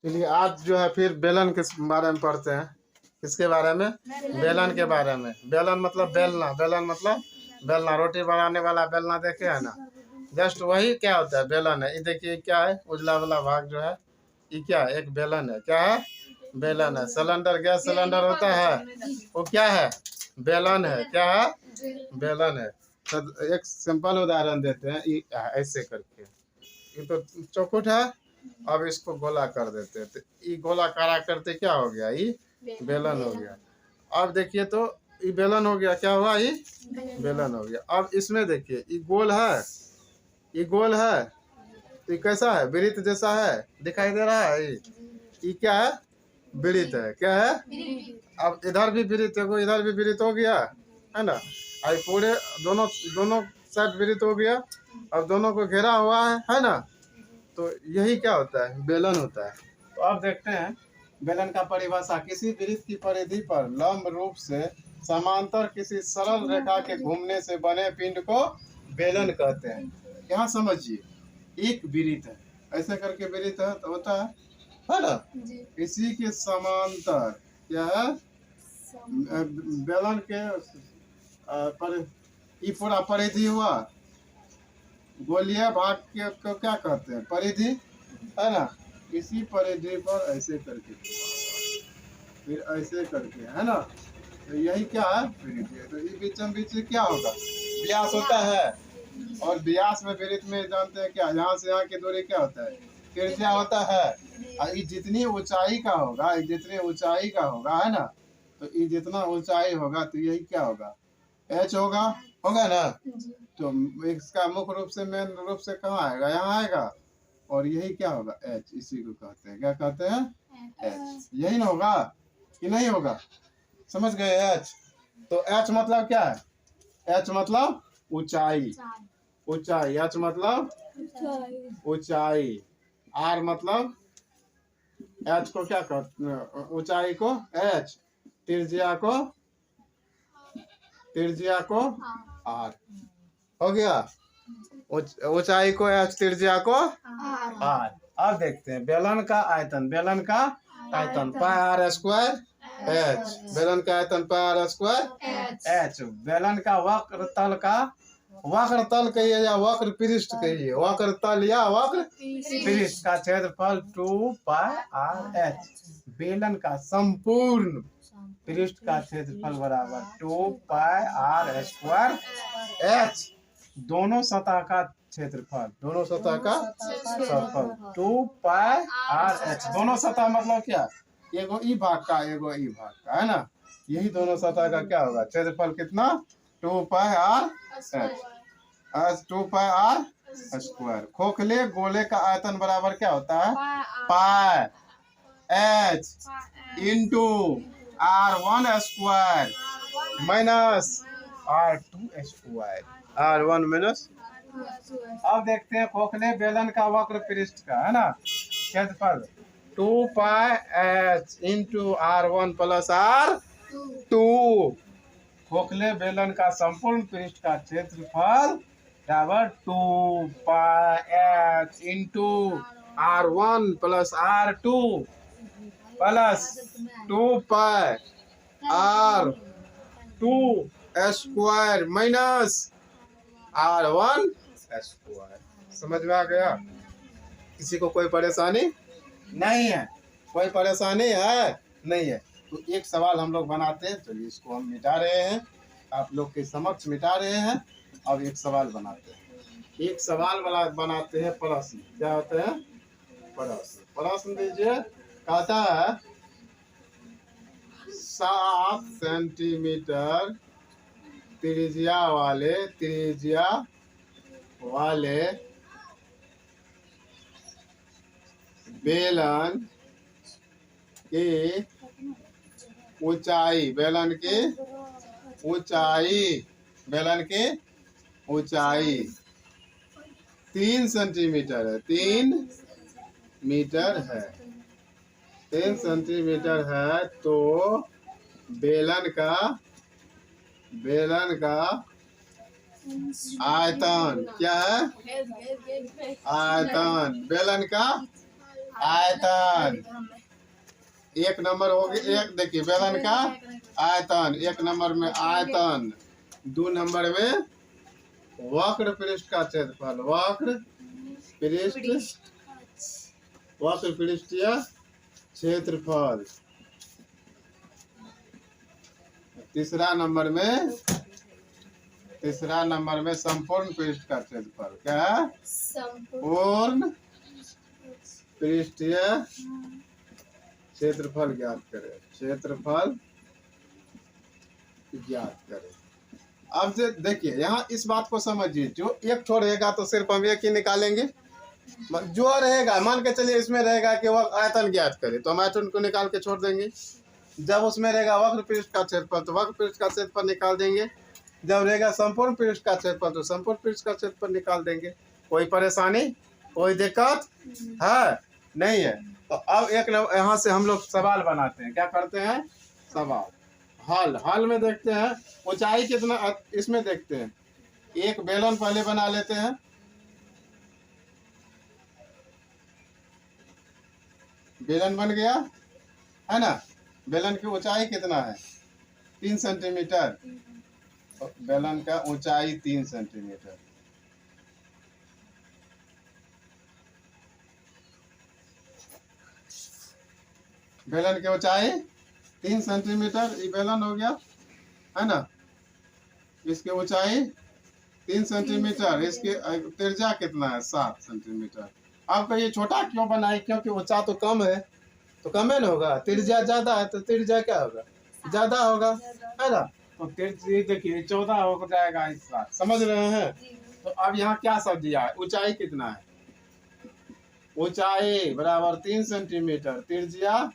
चलिए आज जो है फिर बेलन के बारे में पढ़ते हैं। किसके बारे में? बेलन के बारे में। बेलन मतलब बेलना, बेलन मतलब बेलना, रोटी बनाने वाला बेलना देखे है ना, जस्ट वही क्या होता है, बेलन है। ये देखिए क्या है, उजला वाला भाग जो है ये क्या है, एक बेलन है। क्या है? बेलन है। सिलेंडर, गैस सिलेंडर होता है, वो क्या है? बेलन है। क्या है? बेलन है। तो एक सिंपल उदाहरण देते हैं, ये ऐसे करके, ये तो चौखुट है, अब इसको गोला कर देते हैं, तो ये गोला करा करते क्या हो गया, ये बेलन हो गया। अब देखिए तो ये बेलन हो गया, क्या हुआ, ये बेलन हो गया। अब इसमें देखिए ये गोल है, ये गोल है, तो ये कैसा है, वृत्त जैसा है, दिखाई दे रहा है। ये क्या है? वृत्त है। क्या है? अब इधर भी वृत्त है, इधर भी वृत्त हो गया है ना। अब पूरे दोनों दोनों साइड वृत्त हो गया, अब दोनों को घेरा हुआ है ना। तो यही क्या होता है, बेलन होता है। तो अब देखते हैं बेलन का परिभाषा। किसी वृत्त की परिधि पर लंब रूप से समांतर किसी सरल रेखा के घूमने से बने पिंड को बेलन कहते हैं। यहाँ समझिए, एक वृत्त है, ऐसे करके वृत्त है तो होता है ना, इसी के समांतर क्या है, बेलन के पर ये पूरा परिधि हुआ, गोलीय भाग के को क्या कहते हैं, परिधि है ना। इसी परिधि पर ऐसे करके, फिर ऐसे करके, है ना। तो यही क्या है, परिधि। तो ये बीचम बीच क्या होगा, व्यास होता है। और व्यास में वृत्त में जानते हैं क्या, यहाँ से यहाँ की दूरी क्या होता है, त्रिज्या होता है। और ये जितनी ऊंचाई का होगा, जितनी ऊंचाई का होगा, है ना, तो ये जितना ऊंचाई होगा तो यही क्या होगा, एच होगा ना। तो इसका मुख्य रूप से, मेन रूप से कहाँ आएगा, यहाँ आएगा। और यही क्या होगा, एच, इसी को कहते हैं, क्या कहते हैं, एच। यही ना होगा कि नहीं होगा, समझ गए, एच। तो एच मतलब क्या है, एच मतलब ऊंचाई, ऊंचाई। एच मतलब ऊंचाई। आर मतलब, एच को क्या कहते हैं, ऊंचाई को एच, त्रिज्या को आर। हो गया, ऊंचाई को एच, त्रिज्या को आर। अब देखते हैं बेलन का आयतन। बेलन का आयतन पाई आर स्क्वायर एच। बेलन का आयतन पाई आर स्क्वायर एच। बेलन का वक्र तल का, वक्र तल कहिए या वक्र पृष्ठ कहिए, वक्र तल या वक्र पृष्ठ का क्षेत्रफल 2 पाई आर एच। बेलन का संपूर्ण पृष्ठ का क्षेत्रफल बराबर 2 पाई आर स्क्वायर एच। दोनों सतह का क्षेत्रफल, दोनों सतह का क्षेत्रफल 2 पाई आर एच। दोनों सतह मतलब क्या, एगो ई भाग का, एगो ई भाग का, है ना। यही दोनों सतह का क्या होगा, क्षेत्रफल कितना, 2 pi R H, 2 pi R square. खोखले गोले का आयतन बराबर क्या होता है, pi H into R1 square minus R2 square, R1 minus. अब देखते हैं खोखले बेलन का वक्र पृष्ठ का, है ना, क्षेत्रफल 2 pi H into R1 plus R2। खोखले बेलन का संपूर्ण पृष्ठ का क्षेत्रफल बराबर 2 pi H into R1 plus R2 plus 2 pi R2 square minus R1 square. समझ में आ गया? किसी को कोई परेशानी नहीं है? कोई परेशानी है नहीं है? तो एक सवाल हम लोग बनाते हैं, चलिए इसको हम मिटा रहे हैं, आप लोग के समक्ष मिटा रहे हैं। अब एक सवाल बनाते हैं, एक सवाल बनाते हैं, प्रश्न। क्या होते हैं, प्रश्न। प्रश्न दीजिए, कहता है 7 सेंटीमीटर त्रिज्या वाले बेलन की ऊंचाई, बेलन की ऊंचाई 3 सेंटीमीटर है, 3 मीटर है, 3 सेंटीमीटर है। तो बेलन का आयतन क्या है, आयतन, बेलन का आयतन। एक नंबर हो गया, एक देखिए बेलन का आयतन, एक नंबर में आयतन, 2 नंबर में वक्र पृष्ठ का क्षेत्रफल, वक्र पृष्ठीय क्षेत्रफल। तीसरा नंबर में संपूर्ण पृष्ठ का क्षेत्रफल। क्या है? संपूर्ण पृष्ठीय क्षेत्रफल ज्ञात करें, क्षेत्रफल ज्ञात करें। अब देखिए यहाँ इस बात को समझिए, जो एक छोड़ेगा तो सिर्फ हम एक ही निकालेंगे, जो रहेगा मान के चलिए इसमें रहेगा कि वह आयतन ज्ञात करे तो हम आयतन को निकाल के छोड़ देंगे। जब उसमें रहेगा वक्र पृष्ठ का क्षेत्रफल तो वक्र पृष्ठ का क्षेत्रफल निकाल देंगे। जब रहेगा संपूर्ण पृष्ठ का क्षेत्रफल तो संपूर्ण पृष्ठ का क्षेत्रफल निकाल देंगे। कोई परेशानी, कोई दिक्कत है नहीं है। तो अब एक यहाँ से हम लोग सवाल बनाते हैं। क्या करते हैं? सवाल हल में देखते हैं ऊंचाई कितना, इसमें देखते हैं। एक बेलन पहले बना लेते हैं। बेलन बन गया है ना। बेलन की ऊंचाई कितना है? 3 सेंटीमीटर। बेलन का ऊंचाई 3 सेंटीमीटर। बेलन की ऊंचाई 3 सेंटीमीटर। ये बेलन हो गया है ना। इसकी ऊंचाई 3 सेंटीमीटर। इसकी त्रिज्या कितना है? 7 सेंटीमीटर। आपका ये छोटा क्यों बनाए? क्योंकि ऊंचा तो कम है, तो कम है ना होगा। त्रिज्या ज्यादा है तो त्रिज्या क्या होगा? ज्यादा होगा है ना। तो त्रिज्या देखिए 14 हो जाएगा इस बार। समझ रहे हैं? तो अब यहाँ क्या सब दिया है? ऊंचाई कितना है? ऊंचाई बराबर 3 सेंटीमीटर। त्रिज्या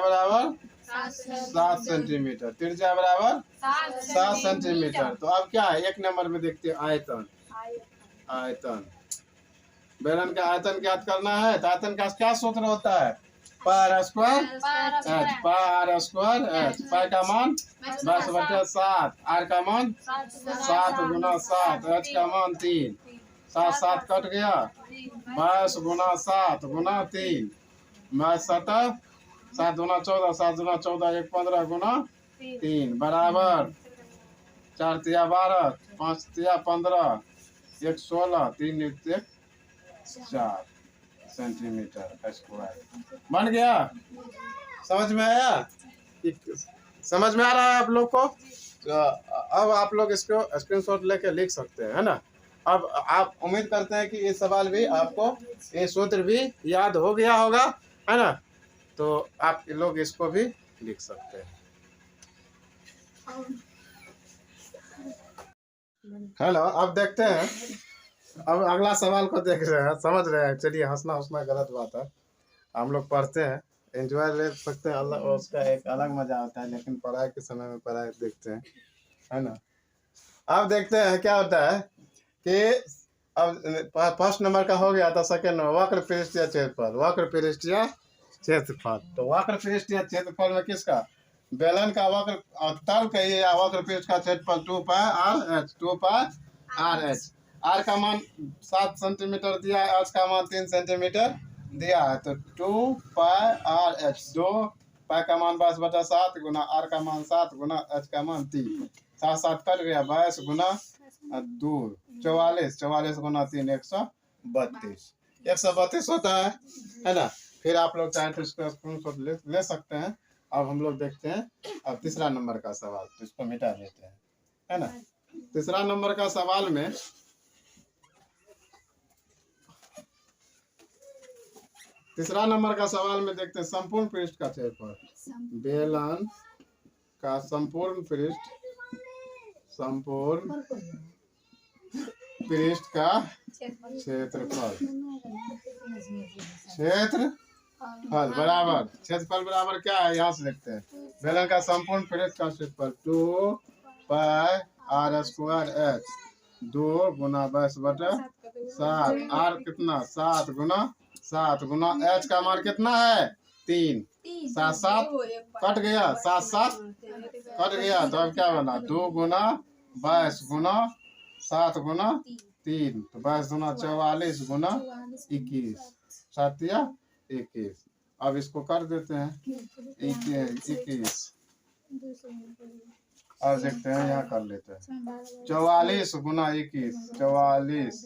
बराबर 7 सेंटीमीटर। त्रिज्या बराबर 7 सेंटीमीटर। तो अब क्या है? एक नंबर में देखते हैं आयतन। बेलन का आयतन ज्ञात करना है तो आयतन का क्या सूत्र होता है? Pi square H. पाई का मान 10/7, आर का मान 7 गुना 7, एच का मान 3। 7 7 कट गया, 22 गुना 7 गुना 3, 7 7 गुना 14, 7 गुना 14 1 15 गुना 3 बराबर 4 तिया 12, 5 तिया 15, 1 16, 3 1 4 सेंटीमीटर स्क्वायर बन गया। समझ में आया? समझ में आ रहा है आप लोग को? तो अब आप लोग इसको स्क्रीनशॉट लेके लिख सकते हैं, है ना। अब आप उम्मीद करते हैं कि ये सवाल भी आपको, ये सूत्र भी याद हो गया होगा, है ना। तो आप लोग इसको भी लिख सकते हैं। हेलो, अब देखते हैं। अब अगला सवाल को देख रहे हैं, समझ रहे हैं। चलिए, हंसना गलत बात है। हम लोग पढ़ते हैं, एंजॉय ले सकते हैं, अलग उसका एक अलग मजा आता है। लेकिन पढ़ाई के समय में पढ़ाई देखते हैं, है ना। अब देखते हैं क्या होता है कि अब फर्स्ट नंबर का हो गया था। सेकेंड नंबर वक्र पृष्ठीय क्षेत्रफल। वक्र पृष्ठीय क्षेत्रफल, तो वक्र पृष्ठीय क्षेत्रफल में किसका? बेलन का वक्र तल कहिए या वक्र पृष्ठ का क्षेत्रफल 2 पाई आर एच। आर का मान 7 सेंटीमीटर दिया है, एच का मान 3 सेंटीमीटर दिया है। तो 2 पाई आर एच, 2 पाई का मान 22/7 गुना आर का मान 7 गुना एच का मान 3। 7 7 कट गया, 22 गुना 2 44 गुना 3 132। 132 होता है ना। फिर आप लोग चाहे तो इसको स्क्रीनशॉट ले सकते हैं। अब हम लोग देखते हैं अब तीसरा नंबर का सवाल, तो इसको मिटा देते हैं, है ना। तीसरा नंबर का सवाल में देखते हैं संपूर्ण पृष्ठ का क्षेत्रफल। बेलन का संपूर्ण पृष्ठ का क्षेत्रफल बराबर, क्षेत्रफल बराबर क्या है? यहाँ से देखते हैं। बेलन का संपूर्ण पृष्ठ का क्षेत्रफल 2 पाई आर स्क्वायर एच, 2 गुना 22/7। आर कितना? 7 गुना एच का मान कितना है? 3। 7 7 कट गया, 7 7 कट गया। तो अब क्या बना? 2 गुना 22 गुना 7 गुना 3, तो 22 गुना 44 गुना 21। 7 या 21। अब इसको कर देते हैं 21। अब देखते हैं, यहाँ कर लेते हैं 44 गुना 21, 44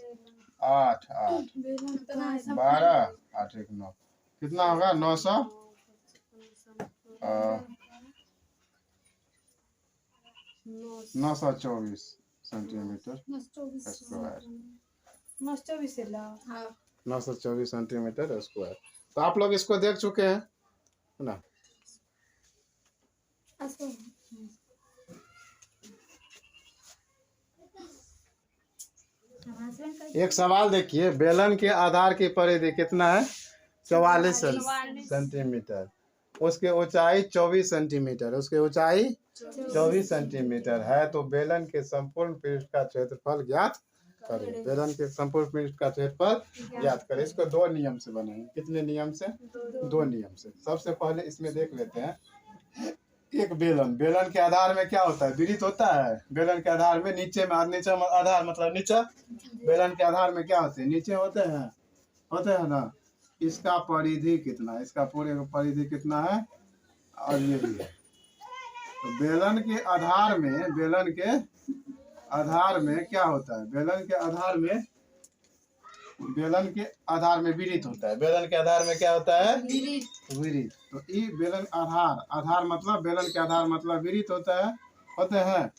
8 8 12 8 1 9, कितना होगा 924 सेंटीमीटर स्क्वायर, 924 सेंटीमीटर स्क्वायर। तो आप लोग इसको देख चुके हैं ना। एक सवाल देखिए, बेलन के आधार की परिधि कितना है 44 सेंटीमीटर, उसकी ऊंचाई 24 सेंटीमीटर, उसकी ऊंचाई 24 सेंटीमीटर है। तो बेलन के संपूर्ण पृष्ठ का क्षेत्रफल ज्ञात करें। बेलन के संपूर्ण पृष्ठ का क्षेत्रफल ज्ञात करें। इसको 2 नियम से बनाएंगे। कितने नियम से? 2 नियम से। सबसे पहले इसमें देख लेते हैं, एक बेलन, बेलन के आधार में क्या होता है? वृत्त होता है। बेलन के आधार में नीचे में आधार मतलब नीचे, बेलन के आधार में क्या होते हैं? नीचे होते हैं ना। इसका परिधि कितना? इसका पूरे का परिधि कितना है? और ये भी है। तो बेलन के आधार में क्या होता है? बेलन के आधार में वृत्त होता है। बेलन के आधार में क्या होता है? वृत्त। तो ये बेलन आधार मतलब बेलन के आधार मतलब वृत्त होते हैं।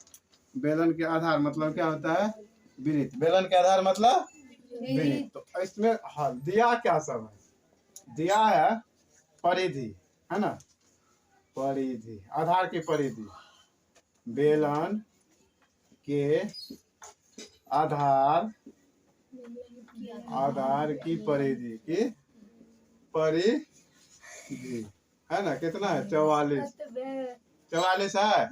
बेलन के आधार मतलब क्या होता है? वृत्त। बेलन के आधार मतलब वृत्त। तो इसमें दिया क्या सब है? दिया है परिधि, है ना, परिधि, आधार की परिधि। बेलन के आधार की परिधि है ना, कितना है? 44 है।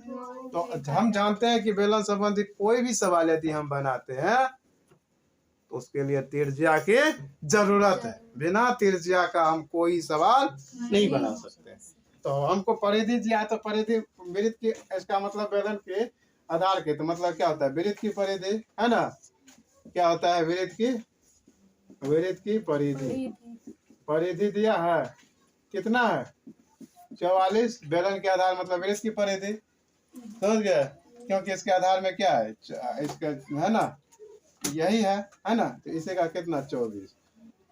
तो हम जानते हैं कि बेलन संबंधी कोई भी सवाल यदि हम बनाते हैं तो उसके लिए त्रिज्या की जरूरत है। बिना त्रिज्या का हम कोई सवाल नहीं बना सकते। तो हमको परिधि दिया, तो परिधि वृत्त की, इसका मतलब बेलन के आधार के, तो मतलब क्या होता है? वृत्त की परिधि, है ना। क्या होता है? वृत्त की परिधि दिया है। कितना है? 44। बेलन के आधार मतलब वृत्त की परिधि, समझ गए? क्योंकि इसके आधार में क्या है? इसका, है ना, यही है ना। तो इसे का कितना? 24,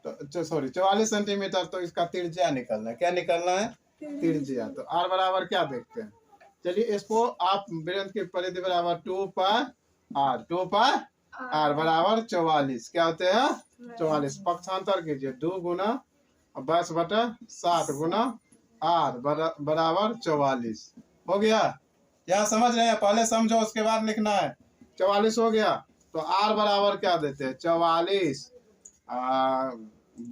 तो सॉरी 44 सेंटीमीटर। तो इसका त्रिज्या निकलना है। क्या निकलना है? त्रिज्या। तो r बराबर क्या देखते हैं? चलिए इसको आप वृत्त की परिधि बराबर 2 पाई r बराबर 44। क्या होते हैं? 44। पक्षांतर कीजिए, 2 गुना 22/7 गुना r बराबर 44 हो गया। यहाँ समझ रहे हैं? पहले समझो उसके बाद लिखना है। 44 हो गया। तो r बराबर क्या देते हैं? 44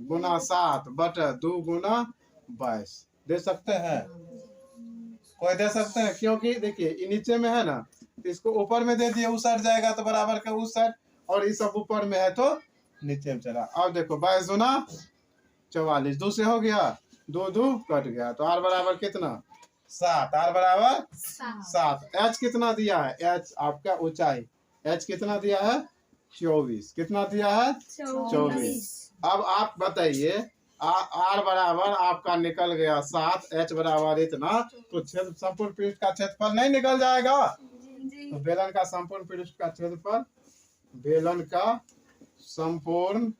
गुना 7 बटा 2 गुना 22 दे सकते हैं। कोई दे सकते हैं? क्योंकि देखिए नीचे में है ना, तो इसको ऊपर में दे दिए, उस साइड जाएगा तो बराबर का उस साइड, और ये सब ऊपर में है तो नीचे में चला। अब देखो 22 गुना 44, 2 से हो गया, 2 2 कट गया। तो r बराबर कितना? 7। r बराबर 7। h कितना दिया है? h आपका ऊंचाई, h कितना दिया है? 24। कितना दिया है? 24। अब आप बताइए, r बराबर आपका निकल गया 7, h बराबर इतना, तो संपूर्ण पृष्ठ का क्षेत्रफल नहीं निकल जाएगा? तो बेलन का संपूर्ण पृष्ठ का क्षेत्रफल, बेलन का संपूर्ण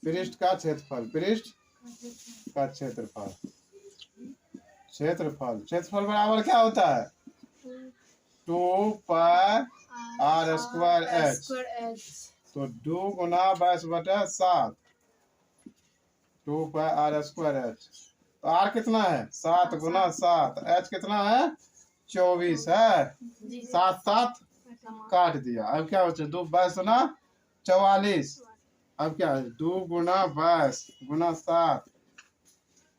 पृष्ठ का क्षेत्रफल बराबर क्या होता है? 2 पाई r स्क्वायर h। तो 2 गुना 22/7, 2 पाई r स्क्वायर h। तो r कितना है? 7 गुना 7, h कितना है? 24 है। 7 7 काट दिया। अब क्या होता है? 2 22 गुना 44। अब क्या है? 2 गुना 22 गुना 7,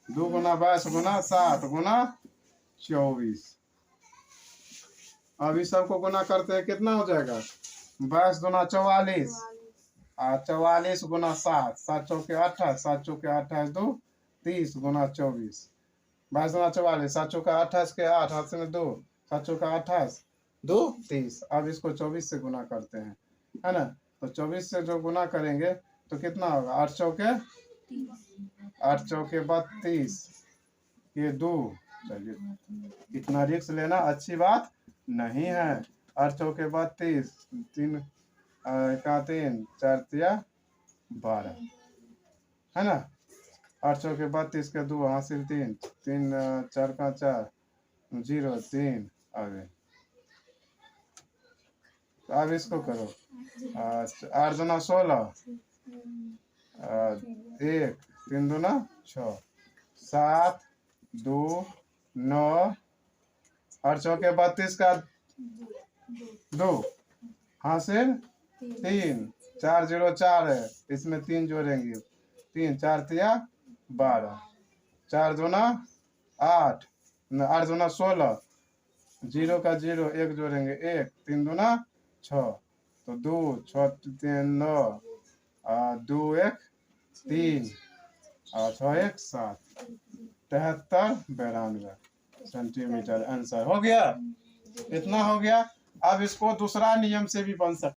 2 गुना 22 गुना 7 गुना 24। अब इस सबको गुना करते हैं, कितना हो जाएगा? 22 गुना 44 और 44 गुना 7, 7 चौके 28, 7 चौके 28 2 30 गुना 24। 22 गुना 44, 7 चौके 28 के 8, 8 में 2, 7 चौके 28 2 30। अब इसको 24 से गुना करते हैं, है ना। तो 24 से जो गुना करेंगे तो कितना होगा? 8 चौके 8 चौके 32, ये 2। चलिए इतना रिस्क लेना अच्छी बात नहीं है। 8 चौके 32, 3 का 3, 4 तिया 12 है ना। 8 चौके 32 के 2 हासिल 3, 3 4 का 4 0 3 आगे। तो अब इसको करो। 8 दूना 16, 1 3 दूना 6, 7 2 9, 8 चौके 32 का 2 हासिल 3, 4 0 4 है, इसमें 3 जोड़ेंगे, 3 4 तिया 12, 4 दूना 8, 8 दूना 16, 0 का 0 1 जोड़ेंगे 1, 3 दूना 6, तो 2 6 3 9, 2 1 3 और 6 1 7, 73 92 सेंटीमीटर आंसर हो गया। इतना हो गया। अब इसको दूसरा नियम से भी बन सकता है।